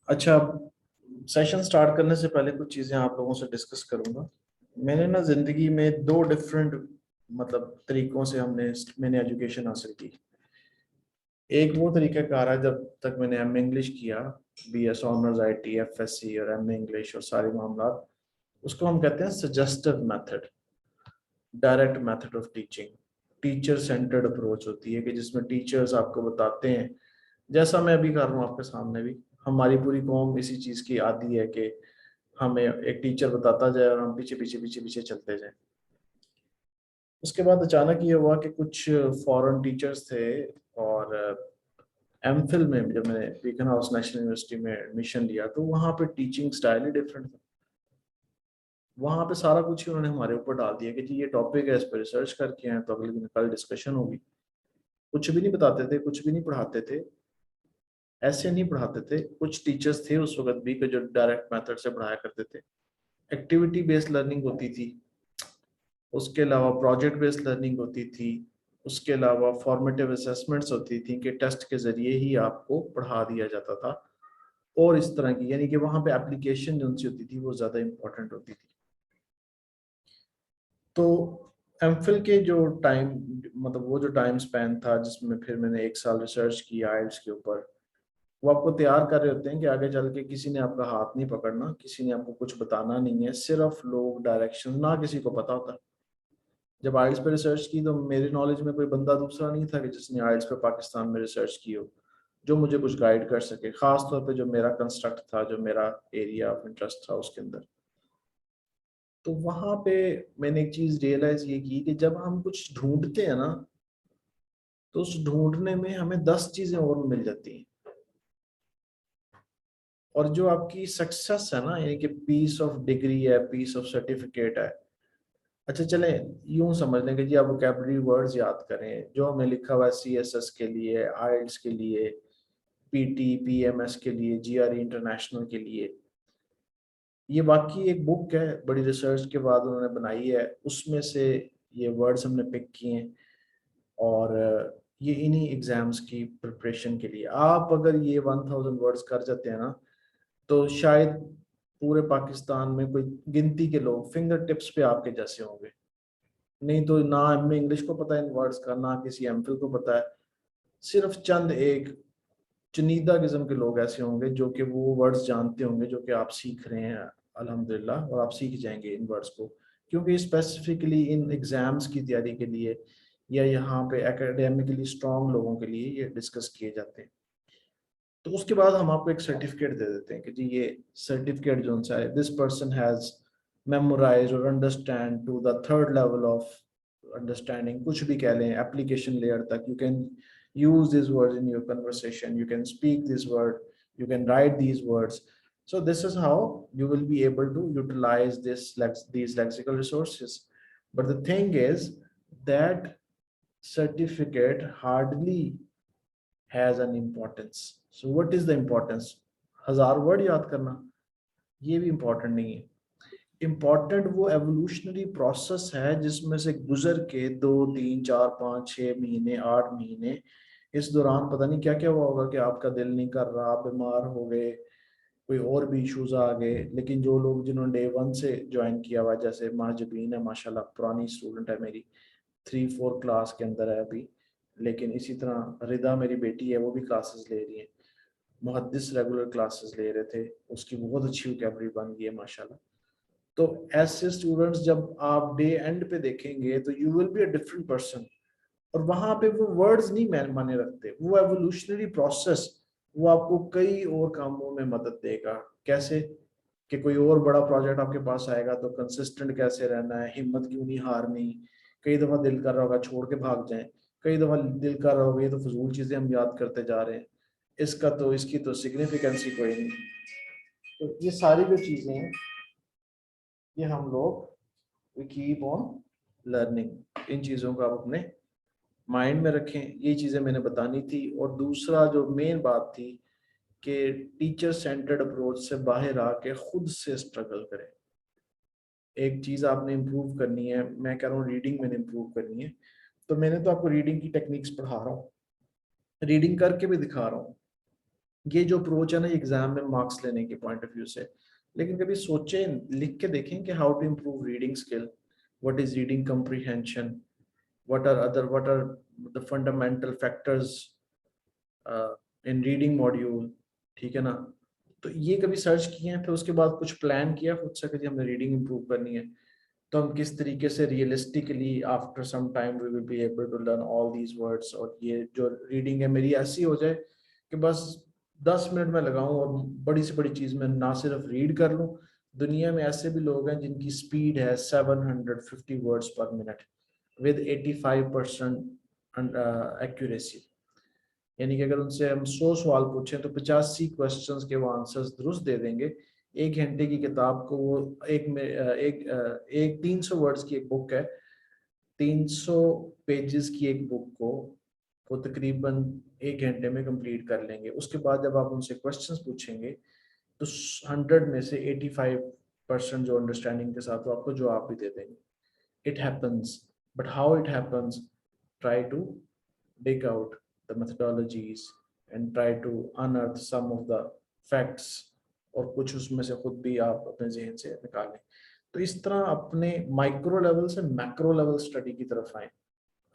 अच्छा, session start करने से पहले कुछ चीज़ें आप लोगों से डिस्कस करूंगा। मैंने ना ज़िंदगी में दो डिफरेंट मतलब तरीकों से मैंने एजुकेशन हासिल की। एक वो तरीक़ाकार है जब तक मैंने एम इंग्लिश किया, BS ऑनर्स IT FSC और एम इंग्लिश और सारे मामला, उसको हम कहते हैं suggestive method, direct method of teaching. Teacher centred approach होती है कि जिसमें टीचर्स आपको बताते हैं, जैसा मैं अभी कर रहा हूँ आपके सामने भी। हमारी पूरी कौम इसी चीज़ की आदी है कि हमें एक टीचर बताता जाए और हम पीछे पीछे पीछे पीछे चलते जाएं। उसके बाद अचानक ये हुआ कि कुछ फॉरेन टीचर्स थे, और एमफिल में जब मैंने बीकन हाउस नेशनल यूनिवर्सिटी में एडमिशन लिया तो वहाँ पे टीचिंग स्टाइल ही डिफरेंट था। वहाँ पे सारा कुछ ही उन्होंने हमारे ऊपर डाल दिया कि जी ये टॉपिक है, इस पर रिसर्च करके हैं तो अगले दिन कल डिस्कशन होगी। कुछ भी नहीं बताते थे, कुछ भी नहीं पढ़ाते थे। ऐसे नहीं पढ़ाते थे। कुछ टीचर्स थे उस वक्त भी कि जो डायरेक्ट मेथड से पढ़ाया करते थे। एक्टिविटी बेस्ड लर्निंग होती थी, उसके अलावा प्रोजेक्ट बेस्ड लर्निंग होती थी, उसके अलावा फॉर्मेटिव असेसमेंट्स होती थी कि टेस्ट के जरिए ही आपको पढ़ा दिया जाता था। और इस तरह की, यानी कि वहाँ पे एप्लीकेशन जो उनसे होती थी वो ज़्यादा इंपॉर्टेंट होती थी। तो एमफिल के जो टाइम, मतलब वो जो टाइम स्पैन था जिसमें फिर मैंने 1 साल रिसर्च की आइल्स के ऊपर, वो आपको तैयार कर रहे होते हैं कि आगे चल के किसी ने आपका हाथ नहीं पकड़ना, किसी ने आपको कुछ बताना नहीं है, सिर्फ लोग डायरेक्शन, ना किसी को पता होता। जब आइल्स पे रिसर्च की तो मेरे नॉलेज में कोई बंदा दूसरा नहीं था कि जिसने आइल्स पे पाकिस्तान में रिसर्च की हो, जो मुझे कुछ गाइड कर सके, खास तौर पे जो मेरा कंस्ट्रक्ट था, जो मेरा एरिया ऑफ इंटरेस्ट था उसके अंदर। तो वहां पे मैंने एक चीज रियलाइज ये की कि जब हम कुछ ढूंढते हैं ना, तो उस ढूंढने में हमें 10 चीजें और मिल जाती हैं। और जो आपकी सक्सेस है ना, यानी कि पीस ऑफ डिग्री है, पीस ऑफ सर्टिफिकेट है। अच्छा चले, यूं समझ लें कि जी आप वोकैबुलरी वर्ड्स याद करें जो हमने लिखा हुआ है CSS के लिए, आइल्स के लिए, PT PMS के लिए, GRE इंटरनेशनल के लिए। ये वाकई एक बुक है, बड़ी रिसर्च के बाद उन्होंने बनाई है, उसमें से ये वर्ड्स हमने पिक किए हैं। और ये इन्हीं एग्जाम्स की प्रिपरेशन के लिए आप अगर ये 1000 वर्ड्स कर जाते हैं ना, तो शायद पूरे पाकिस्तान में कोई गिनती के लोग फिंगर टिप्स पे आपके जैसे होंगे। नहीं तो ना हमें इंग्लिश को पता है इन वर्ड्स का, ना किसी एमफिल को पता है। सिर्फ चंद एक चुनिंदा किस्म के लोग ऐसे होंगे जो कि वो वर्ड्स जानते होंगे जो कि आप सीख रहे हैं अल्हम्दुलिल्लाह, और आप सीख जाएंगे इन वर्ड्स को, क्योंकि स्पेसिफिकली इन एग्जाम्स की तैयारी के लिए या यहाँ पे एकेडमिकली स्ट्रांग लोगों के लिए ये डिस्कस किए जाते हैं। तो उसके बाद हम आपको एक सर्टिफिकेट दे देते हैं कि जी ये सर्टिफिकेट जो सा है, दिस पर्सन हैज मेमोराइज और understand to the third level of understanding, कुछ भी कह लें, एप्लीकेशन लेयर तक। You can use these words in your conversation, you can speak this word, you can write these words. So this is how you will be able to utilize these lexical resources. But the thing is that certificate hardly has an importance. So what is the importance? 1000 word याद करना, ये भी important नहीं है। Important वो evolutionary process है जिसमें से गुजर के 2 3 4 5 6 महीने 8 महीने, इस दौरान पता नहीं क्या क्या हुआ होगा कि आपका दिल नहीं कर रहा, आप बीमार हो गए, कोई और भी इश्यूज आ गए। लेकिन जो लोग जिन्होंने डे 1 से ज्वाइन किया हुआ, जैसे महाजबीन है माशाल्लाह, पुरानी स्टूडेंट है मेरी, 3 4 क्लास के अंदर है अभी। लेकिन इसी तरह रिदा मेरी बेटी है, वो भी क्लासेस ले रही है। मुहद्दिस रेगुलर क्लासेस ले रहे थे, उसकी बहुत अच्छी वोकैबुलरी बन गई है माशाल्लाह। तो ऐसे स्टूडेंट्स जब आप डे एंड पे देखेंगे तो you will be a different person. और वहां पे वो वर्ड्स नहीं माने रखते, वो एवोल्यूशनरी प्रोसेस वो आपको कई और कामों में मदद देगा। कैसे? कि कोई और बड़ा प्रोजेक्ट आपके पास आएगा तो कंसिस्टेंट कैसे रहना है, हिम्मत क्यों नहीं हारनी। कई दफा दिल कर रहा होगा छोड़ के भाग जाएं, कई दफा दिल कर रहा होगा ये तो फजूल चीजें हम याद करते जा रहे हैं, इसका तो इसकी तो सिग्निफिकेंस ही कोई नहीं। तो ये सारी जो चीजें हैं, ये हम लोग वी कीप ऑन लर्निंग। इन चीज़ों को आप अपने माइंड में रखें। ये चीज़ें मैंने बतानी थी। और दूसरा जो मेन बात थी कि टीचर सेंटर्ड अप्रोच से बाहर आके खुद से स्ट्रगल करें। एक चीज़ आपने इम्प्रूव करनी है, मैं कह रहा हूँ रीडिंग मैंने इम्प्रूव करनी है, तो मैंने तो आपको रीडिंग की टेक्निक्स पढ़ा रहा हूँ, रीडिंग करके भी दिखा रहा हूँ। ये जो अप्रोच है ना एग्जाम में मार्क्स लेने के पॉइंट ऑफ व्यू से, लेकिन कभी सोचे लिख के देखें कि how to improve reading skill, what is reading comprehension, what are the fundamental factors in reading module, ठीक है ना। तो ये कभी सर्च किए हैं, फिर उसके बाद कुछ प्लान किया खुद से कि जी हमने रीडिंग इंप्रूव करनी है, तो हम किस तरीके से realistically after some time we will be able to learn all these words, और ये जो रीडिंग है मेरी ऐसी हो जाए कि बस 10 मिनट में लगाऊं और बड़ी से बड़ी चीज में ना सिर्फ रीड कर लूं। दुनिया में ऐसे भी लोग हैं जिनकी स्पीड है 750 वर्ड्स पर मिनट विद 85% एक्यूरेसी, यानी कि अगर उनसे हम 100 सवाल पूछें तो 85 क्वेश्चंस के वो आंसर्स दुरुस्त दे देंगे। 1 घंटे की किताब को वो एक 300 वर्ड्स की एक बुक है, 300 पेजेस की एक बुक को वो तकरीबन 1 घंटे में कंप्लीट कर लेंगे। उसके बाद जब आप उनसे क्वेश्चंस पूछेंगे तो 100 में से 85% जो अंडरस्टैंडिंग के साथ वो आपको जवाब भी दे देंगे। It happens, but how it happens, try to dig out the methodologies and try to unearth some of the facts, और कुछ उसमें से खुद भी आप अपने जहन से निकालें। तो इस तरह अपने माइक्रो लेवल से मैक्रो लेवल स्टडी की तरफ आए,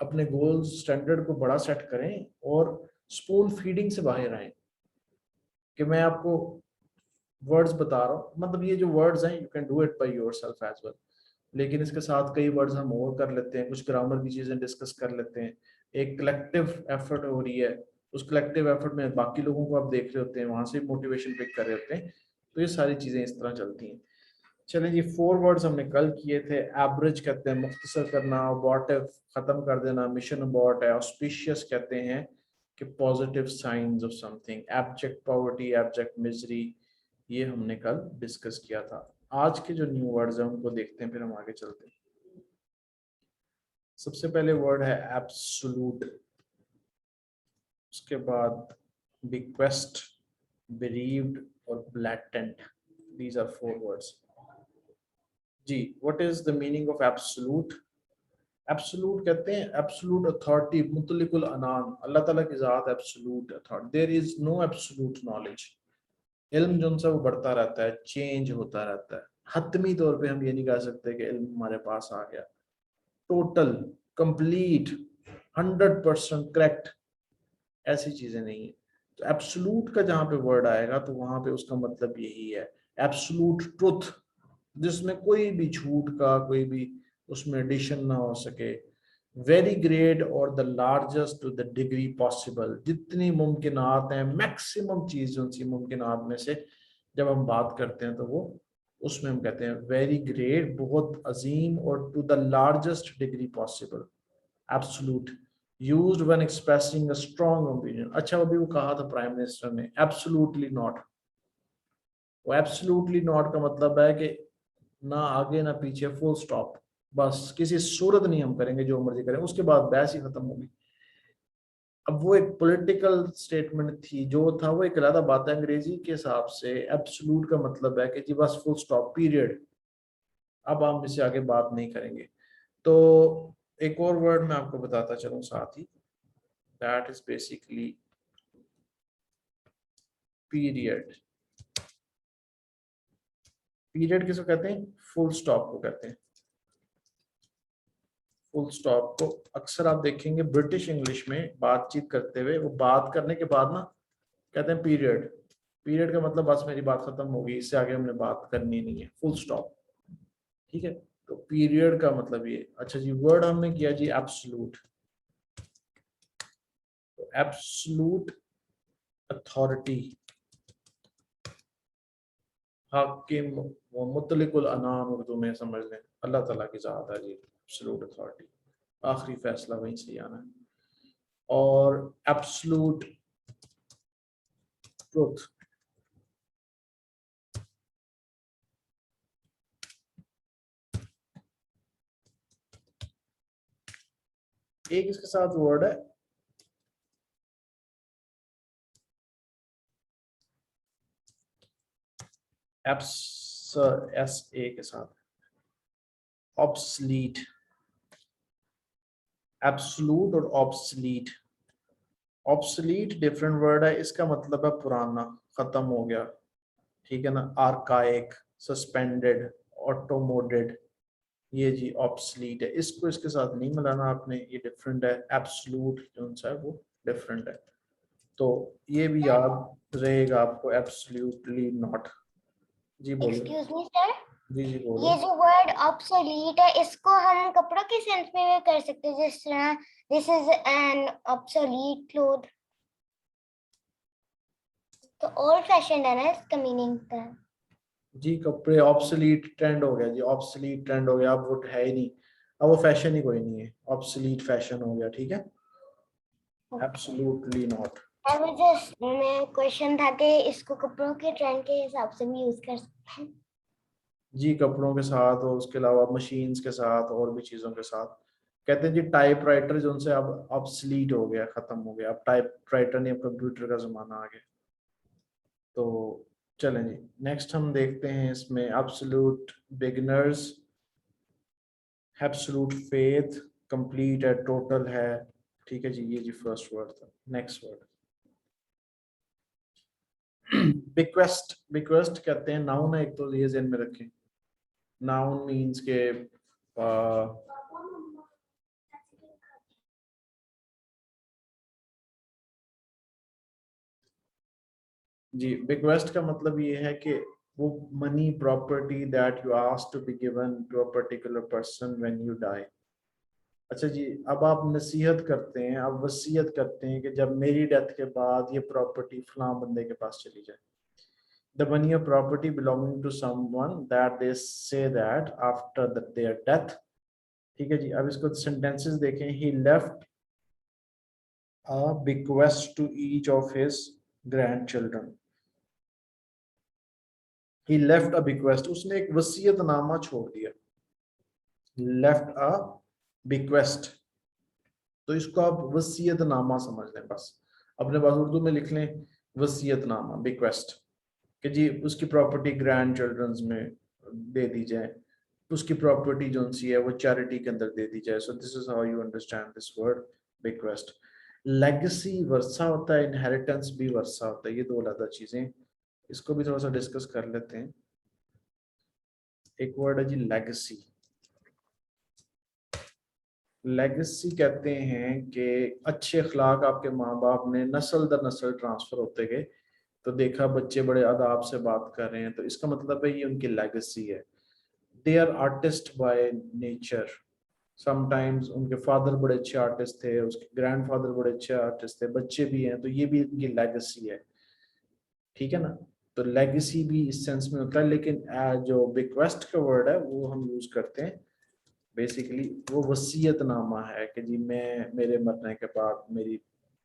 अपने गोल स्टैंडर्ड को बड़ा सेट करें और स्पून फीडिंग से बाहर आए कि मैं आपको वर्ड्स बता रहा हूँ, मतलब ये जो वर्ड्स हैं you can do it by yourself as well, लेकिन इसके साथ कई वर्ड्स हम और कर लेते हैं, कुछ ग्रामर की चीजें डिस्कस कर लेते हैं। एक कलेक्टिव एफर्ट हो रही है, उस कलेक्टिव एफर्ट में बाकी लोगों को आप देख रहे होते हैं, वहां से मोटिवेशन पिक कर रहे होते हैं। तो ये सारी चीजें इस तरह चलती हैं। चलें जी, 4 वर्ड्स हमने कल किए थे। एवरेज कहते हैं मुख्तसर करना, अबॉर्टिव खत्म कर देना, मिशन अबॉर्ट है। ऑस्पिशियस कहते हैं कि positive science of something. Abject poverty, abject misery, ये हमने कल डिस्कस किया था। आज के जो न्यू वर्ड्स हैं उनको देखते हैं, फिर हम आगे चलते हैं। सबसे पहले वर्ड है एब्सोल्यूट, उसके बाद बिक्वेस्ट, बेरीव्ड और ब्लैटेंट। दीज आर 4 वर्ड्स जी। What is the meaning of absolute? Absolute कहते हैं एब्सोल्यूट अथॉरिटी, मुतलिकुल अनान, अल्लाह ताला की ज़ात absolute authority. There is no absolute knowledge. इल्म जो सा वो बढ़ता रहता है, चेंज होता रहता है। हतमी तौर पे हम ये नहीं कह सकते कि इल्म हमारे पास आ गया टोटल कंप्लीट 100% करेक्ट, ऐसी चीजें नहीं है। तो एब्सोल्यूट का जहां पे वर्ड आएगा तो वहां पे उसका मतलब यही है, एब्सोल्यूट ट्रुथ, जिसमें कोई भी झूठ का कोई भी उसमें एडिशन ना हो सके। वेरी ग्रेट और the largest to the degree possible, जितनी मुमकिनात हैं मैक्सिमम चीज उनसी मुमकिनात में से जब हम बात करते हैं तो वो उसमें हम कहते हैं वेरी ग्रेट, बहुत अजीम, और to the largest degree possible. Absolute used when expressing a strong opinion. अच्छा, अभी वो कहा था प्राइम मिनिस्टर ने एब्सोल्युटली नॉट। वो एब्सोल्युटली नॉट का मतलब है कि ना आगे ना पीछे, फुल स्टॉप, बस किसी सूरत नहीं हम करेंगे जो मर्जी करें, उसके बाद बहस ही खत्म होगी। अब वो एक पॉलिटिकल स्टेटमेंट थी, जो था वो एक अलग बात है। अंग्रेजी के हिसाब से एब्सोल्यूट का मतलब है कि जी बस फुल स्टॉप, पीरियड, अब हम इससे आगे बात नहीं करेंगे। तो एक और वर्ड मैं आपको बताता चलूं साथ ही, that is basically period. Period किसको कहते हैं? फुल स्टॉप को कहते हैं। फुल स्टॉप को अक्सर आप देखेंगे ब्रिटिश इंग्लिश में बातचीत करते हुए, वो बात करने के बाद ना कहते हैं पीरियड। पीरियड का मतलब बस मेरी बात खत्म होगी, इससे आगे हमने बात करनी नहीं है, फुल स्टॉप, ठीक है। तो पीरियड का मतलब ये। अच्छा जी, वर्ड हमने किया जी एब्सोल्यूट। तो एब्सोल्यूट अथॉरिटी, हाकिम व मुतलिकुल अनान, उर्दू में समझ लें अल्लाह ताला की ज़ात है जी, एब्सोल्यूट अथॉरिटी, आखिरी फैसला वहीं से आना है। और एब्सोल्यूट ट्रुथ, एक इसके साथ वर्ड है एस ए के साथ, ऑब्सलीट। एब्सोल्यूट और ऑब्सलीट। ऑब्सलीट डिफरेंट वर्ड है, इसका मतलब है पुराना, खत्म हो गया, ठीक है ना। आर्काइक, सस्पेंडेड, ऑटोमोडेड, ये जी ऑब्सलीट है। इसको इसके साथ नहीं मिलाना आपने, ये डिफरेंट है। एब्सोल्यूट जो सा है वो डिफरेंट है, तो ये भी याद रहेगा आपको, एब्सोल्युटली नॉट। जी बोलो। एक्सक्यूज मी सर, जी जी बोलो। ये जो वर्ड ऑब्सोलीट है इसको हम कपड़ों के सेंस में भी कर सकते हैं, जिस तरह this is an obsolete cloth, तो ओल्ड फैशन है ना इसका मीनिंग का। जी कपड़े ऑब्सोलीट ट्रेंड हो गया जी, ऑब्सोलीट ट्रेंड हो गया, अब वो है ही नहीं, अब वो फैशन ही कोई नहीं है, ऑब्सोलीट फैशन हो गया, ठीक है। Absolutely not. और मुझे मैं क्वेश्चन था कि इसको कपड़ों के ट्रेंड के हिसाब से भी यूज कर सकते हैं। जी कपड़ों के साथ और उसके अलावा मशीन्स के साथ और भी चीजों के साथ। कहते हैं जी टाइप राइटर जो उनसे अब ऑब्सलीट हो गया, खत्म हो गया, अब टाइप राइटर नहीं, अब कंप्यूटर का जमाना आ गया। तो चलें जी, नेक्स्ट हम देखते हैं इसमें absolute beginners, absolute faith, complete है, टोटल है, ठीक है जी, ये जी फर्स्ट वर्ड था। Next word bequest. बिक्वेस्ट कहते हैं नाउन है एक, तो ये ज़हन में रखें। नाउन मीन्स के जी बिक्वेस्ट का मतलब ये है कि वो money property that you ask to be given to a particular person when you die. अच्छा जी, अब आप नसीहत करते हैं, आप वसीयत करते हैं कि जब मेरी डेथ के बाद ये प्रॉपर्टी फलां बंदे के पास चली जाए। The money or property belonging to someone that they say that after their death, ठीक है जी। अब इसको सेंटेंसेस देखें। He left a bequest to each of his grandchildren. He left a bequest, उसने एक वसीयतनामा छोड़ दिया। Left a bequest, तो इसको आप वसीयतनामा समझ लें बस, अपने पास उर्दू में लिख लें वसीयतनामा, बिक्वेस्ट, कि जी उसकी प्रॉपर्टी ग्रैंड चिल्ड्रंस में दे दी जाए, उसकी प्रॉपर्टी जो सी है वो चैरिटी के अंदर दे दी जाए। So this is how you understand this word bequest. Legacy वर्सा होता है, इनहेरिटेंस भी वर्सा होता है, ये दो अलग चीजें, इसको भी थोड़ा सा डिस्कस कर लेते हैं। एक वर्ड है जी लेगेसी। लेगेसी कहते हैं कि अच्छे अखलाक आपके माँ बाप ने नस्ल दर नस्ल ट्रांसफर होते गए, तो देखा बच्चे बड़े अदाब से बात कर रहे हैं, तो इसका मतलब है ये उनकी लेगेसी है। They are artist by nature. Sometimes उनके फादर बड़े अच्छे आर्टिस्ट थे, उसके ग्रैंडफादर बड़े अच्छे आर्टिस्ट थे, बच्चे भी हैं, तो ये भी उनकी लेगेसी है, ठीक है ना। तो लेगेसी भी इस सेंस में होता है, लेकिन जो बिक्वेस्ट का वर्ड है वो हम यूज करते हैं बेसिकली, वो वसीयतनामा है कि जी मैं मेरे मरने के बाद मेरी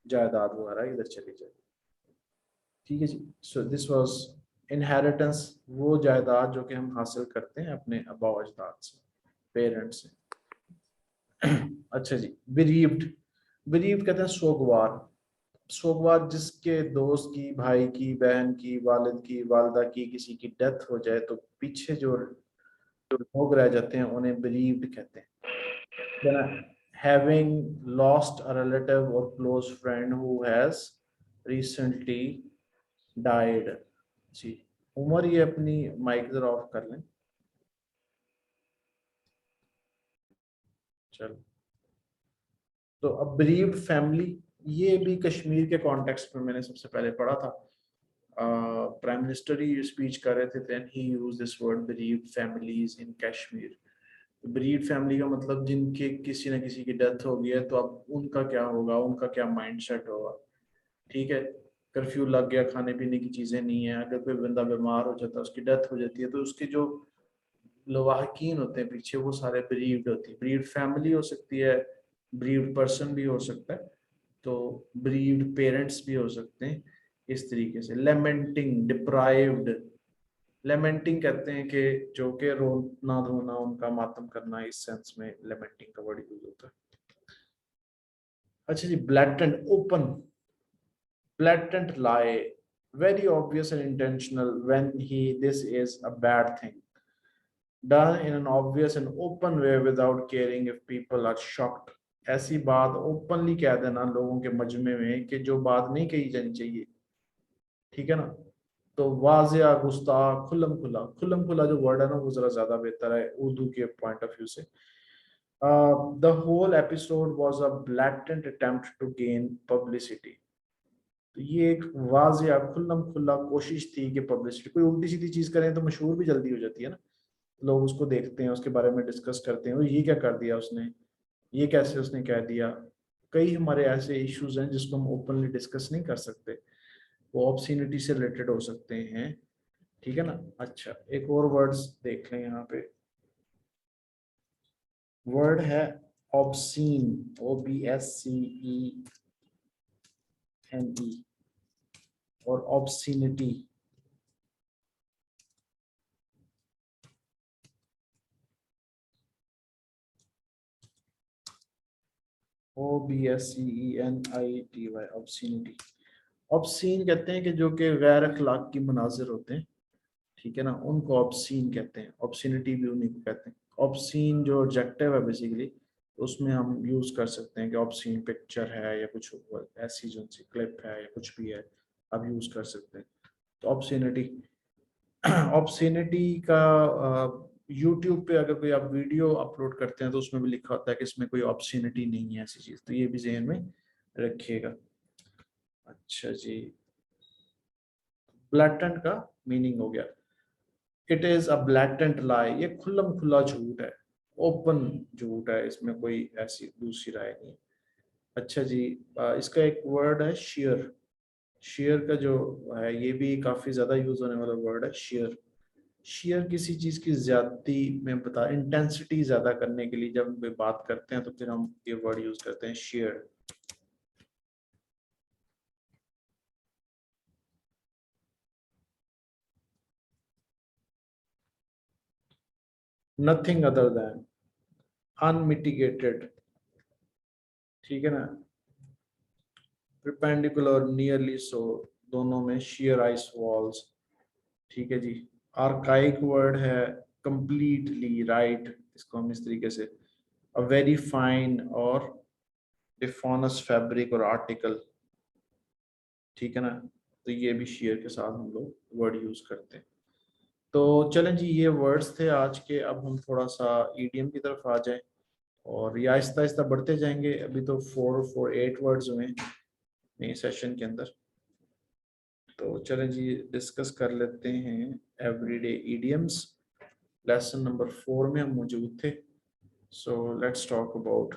जायदाद वगैरह इधर चली जाए, ठीक है जी। सो दिस वाज इनहेरिटेंस, वो जायदाद जो कि हम हासिल करते हैं अपने आबा अजदाद से, पेरेंट्स से। अच्छा जी, बिरीव्ड। बिरीव्ड कहते हैं सोगवार। सोगवार जिसके दोस्त की, भाई की, बहन की, वालिद की, वालदा की, किसी की डेथ हो जाए तो पीछे जो लोग रह जाते हैं उन्हें बिरीव्ड कहते हैं। then having lost a relative or close friend who has recently died। जी उमर, ये अपनी माइक जरा ऑफ कर लें। चलो, तो अब bereaved फैमिली, ये भी कश्मीर के कॉन्टेक्स्ट में मैंने सबसे पहले पढ़ा था। प्राइम मिनिस्टर ही स्पीच कर रहे थे, then he use this word bereaved families in Kashmir. Bereaved family का मतलब जिनके किसी न किसी की डेथ हो गई है, तो अब उनका क्या होगा, उनका क्या माइंडसेट होगा, ठीक है। कर्फ्यू लग गया, खाने पीने की चीजें नहीं है, अगर कोई बंदा बीमार हो जाता है, उसकी डेथ हो जाती है, तो उसके जो लवाहकीन होते हैं पीछे, वो सारे ब्रीड होती है। ब्रीड फैमिली हो सकती है, ब्रीड पर्सन भी हो सकता है, तो ब्रीड पेरेंट्स भी हो सकते हैं, इस तरीके से। Lamenting, deprived. लेमेंटिंग कहते हैं कि जो कि रोना धोना, उनका मातम करना, इस सेंस में लेमेंटिंग का वर्ड यूज होता है। अच्छा जी, blatant, open, blatant lie, very obvious and intentional when this is a bad thing, done in an obvious and open way without caring if people are shocked, ऐसी बात openly कह देना लोगों के मजमे में कि जो बात नहीं कही जानी चाहिए, ठीक है ना। तो वाजिया, गुस्ताख, खुल्लम खुला जो वर्ड है ना वो जरा ज्यादा बेहतर है उर्दू के पॉइंट ऑफ व्यू से। The whole episode was a blatant attempt to gain publicity. तो ये एक वाजिया खुल्लम खुल्ला कोशिश थी कि पब्लिसिटी, कोई उल्टी सीधी चीज करें तो मशहूर भी जल्दी हो जाती है ना, लोग उसको देखते हैं, उसके बारे में डिस्कस करते हैं, ये क्या कर दिया उसने, ये कैसे उसने कह दिया। कई हमारे ऐसे इश्यूज हैं जिसको हम ओपनली डिस्कस नहीं कर सकते, वो ऑब्ससीनिटी से रिलेटेड हो सकते हैं, ठीक है ना। अच्छा, एक और वर्ड्स देख लें यहाँ पे। वर्ड है ऑब्सीन, OBSCENE, और ऑब्सीनिटी। OBSCENITY, obscenity. ऑब्सीन कहते हैं कि जो कि गैर अखलाकी मनाजिर होते हैं, ठीक है ना, उनको ऑब्सीन कहते हैं। ऑब्सीनिटी भी उन्हीं को कहते हैं। ऑब्सीन जो ऑब्जेक्टिव है बेसिकली, उसमें हम यूज कर सकते हैं कि ऑब्सीन पिक्चर है या कुछ ऐसी जो सी क्लिप है या कुछ भी है, आप यूज कर सकते हैं। तो ऑब्सीनिटी, ऑब्सीनिटी का यूट्यूब पे अगर कोई आप वीडियो अपलोड करते हैं तो उसमें भी लिखा होता है कि इसमें कोई ऑब्सीनिटी नहीं है, ऐसी चीज, तो ये भी ज़हन में रखिएगा। अच्छा जी, ब्लैटेंट का मीनिंग हो गया, इट इज अ ब्लैटेंट लाई, ये खुल्लम खुल्ला झूठ है, ओपन झूठ है, इसमें कोई ऐसी दूसरी राय नहीं। अच्छा जी, इसका एक वर्ड है शेयर। शेयर का जो है ये भी काफी ज्यादा यूज होने वाला वर्ड है, शेयर। शेयर किसी चीज की ज्यादती में बता, इंटेंसिटी ज्यादा करने के लिए जब हम कोई बात करते हैं तो फिर हम ये वर्ड यूज करते हैं, share. Nothing other than, unmitigated, ठीक है ना। परपेंडिकुलर, नियरली सो, दोनों में शेयर आइस वॉल्स, ठीक है जी। आर्काइक वर्ड है कंप्लीटली राइट, इसको हम इस तरीके से, अ वेरी फाइन और डिफॉनस फैब्रिक और आर्टिकल, ठीक है ना। तो ये भी शेयर के साथ हम लोग वर्ड यूज करते हैं। तो चलें जी, ये वर्ड्स थे आज के। अब हम थोड़ा सा ईडीएम की तरफ आ जाएं और ये आहिस्ता आहिस्ता बढ़ते जाएंगे। अभी तो 8 वर्ड्स हुए नए सेशन के अंदर। तो चलें जी, डिस्कस कर लेते हैं एवरीडे इडियम्स। लेसन नंबर 4 में हम मौजूद थे। सो लेट्स टॉक अबाउट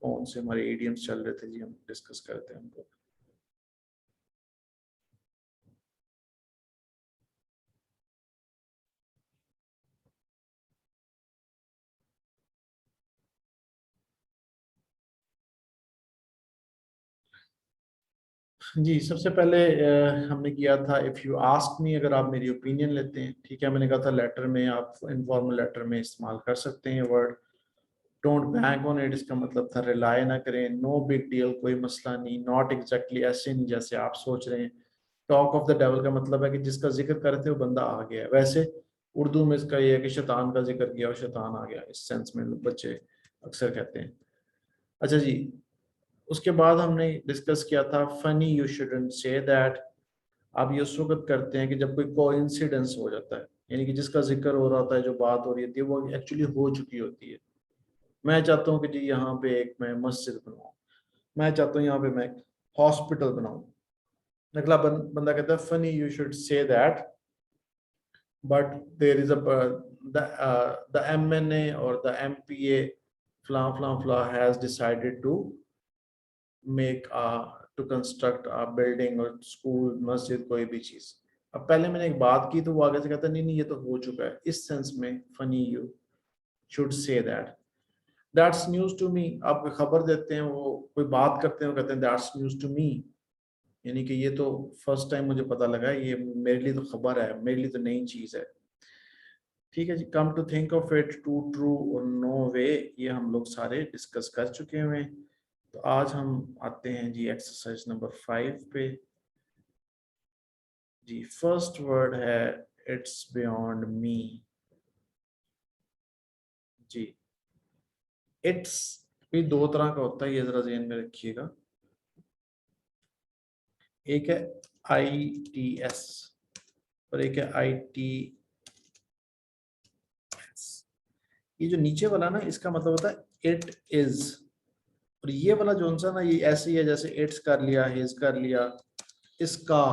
कौन से हमारे इडियम्स चल रहे थे जी, हम डिस्कस करते हैं उनको। जी, सबसे पहले हमने किया था इफ़ यू आस्क मी, अगर आप मेरी ओपिनियन लेते हैं, ठीक है। मैंने कहा था लेटर में, आप इनफॉर्मल लेटर में इस्तेमाल कर सकते हैं word. Don't bank on it, इसका मतलब था रिलाय ना करें। नो बिग डील, कोई मसला नहीं। नॉट एग्जैक्टली, ऐसे नहीं जैसे आप सोच रहे हैं। टॉक ऑफ द डेवल का मतलब है कि जिसका जिक्र करते हो बंदा आ गया है। वैसे उर्दू में इसका ये है कि शैतान का जिक्र किया और शैतान आ गया, इस सेंस में लोग बच्चे अक्सर कहते हैं। अच्छा जी, उसके बाद हमने डिस्कस किया था funny you shouldn't say that. आप ये उस वक्त करते हैं कि जब कोई कोइंसिडेंस हो जाता है, यानी कि जिसका जिक्र हो रहा होता है, जो बात हो रही होती है, वो एक्चुअली हो चुकी होती है। मैं चाहता हूँ कि जी यहाँ पे एक मैं मस्जिद बनाऊँ, मैं चाहता हूँ यहाँ पे मैं एक हॉस्पिटल बनाऊँ। अगला बंदा कहता है funny you should say that, but there is a the MNA और the MPA fla fla fla has decided to make a to construct a building और स्कूल, मस्जिद, कोई भी चीज। अब पहले मैंने एक बात की तो वो आगे से कहता नहीं नहीं ये तो हो चुका है, इस सेंस में funny you should say that. That's news to me, आप खबर देते हैं, वो कोई बात करते हैं, वो कहते हैं दैट्स न्यूज टू मी, यानी कि ये तो फर्स्ट टाइम मुझे पता लगा, ये मेरे लिए तो खबर है, मेरे लिए तो नई चीज है। ठीक है जी। Come to think of it, too true और नो वे, ये हम लोग सारे डिस्कस कर चुके हुए हैं। तो आज हम आते हैं जी एक्सरसाइज नंबर 5 पे। जी, फर्स्ट वर्ड है इट्स बियॉन्ड मी। जी, इट्स ये दो तरह का होता है, ये जरा ध्यान में रखिएगा। एक है ITS और एक है ITS। ये जो नीचे वाला ना, इसका मतलब होता है इट इज, और ये वाला जो सा ना, ये ऐसे ही है जैसे इट्स कर लिया, हिज कर लिया, इसका,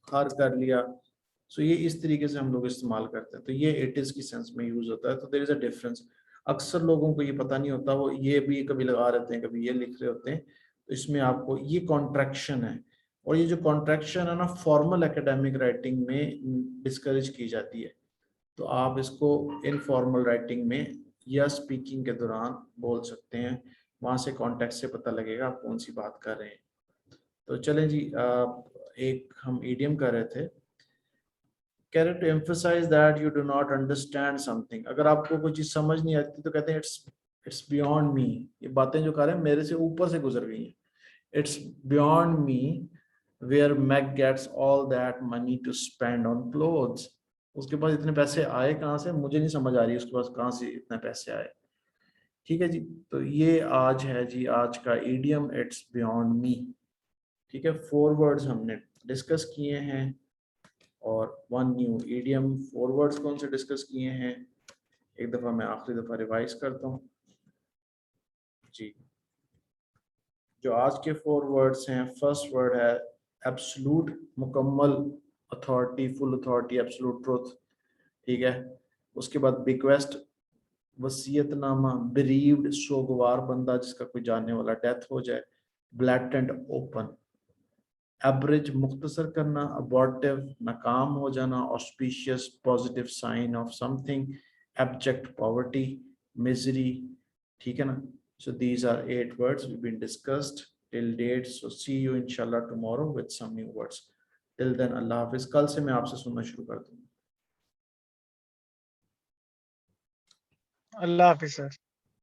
हर कर लिया। सो ये इस तरीके से हम लोग इस्तेमाल करते हैं, तो ये इट इज की सेंस में यूज होता है। तो देयर इज अ डिफरेंस। अक्सर लोगों को ये पता नहीं होता, वो ये भी कभी लगा रहते हैं, कभी ये लिख रहे होते हैं। तो इसमें आपको ये कॉन्ट्रैक्शन है, और ये जो कॉन्ट्रैक्शन है ना, फॉर्मल एकेडमिक राइटिंग में डिस्करेज की जाती है। तो आप इसको इनफॉर्मल राइटिंग में या स्पीकिंग के दौरान बोल सकते हैं, वहां से कॉन्टेक्स्ट से पता लगेगा आप कौन सी बात कर रहे हैं। तो चलें जी, एक हम ईडियम कर रहे थे, कह रहे to emphasise that you do not understand something. अगर आपको कोई चीज समझ नहीं आती तो कहते हैं इट्स बियॉन्ड मी। ये बातें जो कर रहे हैं मेरे से ऊपर से गुजर गई हैं। It's beyond me where Mac gets all that money to spend on clothes. उसके पास इतने पैसे आए कहाँ से, मुझे नहीं समझ आ रही उसके पास कहाँ से इतने पैसे आए। ठीक है जी, तो ये आज है जी आज का ईडियम, इट्स बियॉन्ड मी। ठीक है, 4 वर्ड्स हमने डिस्कस किए हैं और 1 न्यू ईडियम। 4 वर्ड्स कौन से डिस्कस किए हैं, एक दफा मैं आखिरी दफा रिवाइज करता हूँ जी। जो आज के 4 वर्ड्स हैं, फर्स्ट वर्ड है एब्सोल्यूट, मुकम्मल authority, full authority, absolute truth. ठीक है, उसके बाद बिक्वेस्ट, वसीयतनामा, बेरीव्ड, सोगवार बंदा जिसका कोई जानने वाला डेथ हो जाए, ब्लैटेंट, ओपन। एवरेज, मुख्तसर करना, अबॉर्टिव, नाकाम हो जाना, auspicious, positive sign of something, abject, poverty, misery. ठीक है ना। So these are 8 words we been discussed till date. So see you इंशाल्लाह tomorrow with some new words. Till then अल्लाह हाफिज। कल से मैं आपसे सुनना शुरू कर दूंगा। अल्लाह हाफिज सर।